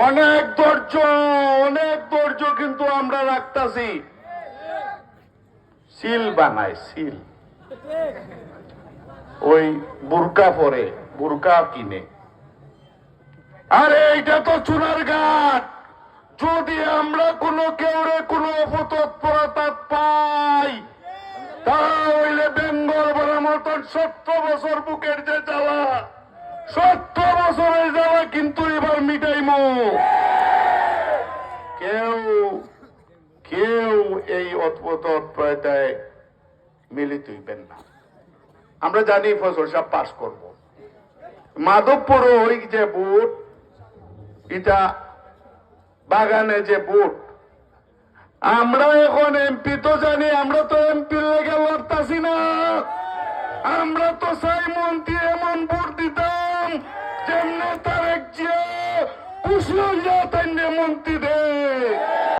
অনেক ধৈর্য কিন্তু আমরা রাখতাছি। সিল বানায়, সিল ওই বুরকা পরে, বুরকা কিনে। আরে এইটা তো চুনার ঘাট। যদি আমরা কোনো কেউরে কোনো অপতৎপরতা পাই, তাহলে বেঙ্গল বলার মতন 70 বছর বুকের যে জ্বালা, 70 বছরের জ্বালা কিন্তু এবার মিটাইমু। কেউ এই অপতৎপরতায় মিলিত হইবেন না। আমরা জানি ফসল সাহেব পাস করব। মাধবপুর ওই যে বুট, এটা বাগানে যে বুট, আমরা এখন এমপি তো জানি, আমরা তো এমপি লেগে লড়তাছি না। আমরা তো চাই মন্ত্রী এমন ভোট দিতাম যেমনি তারেক জিয়া কুশল যা তাই মন্ত্রী দেয়।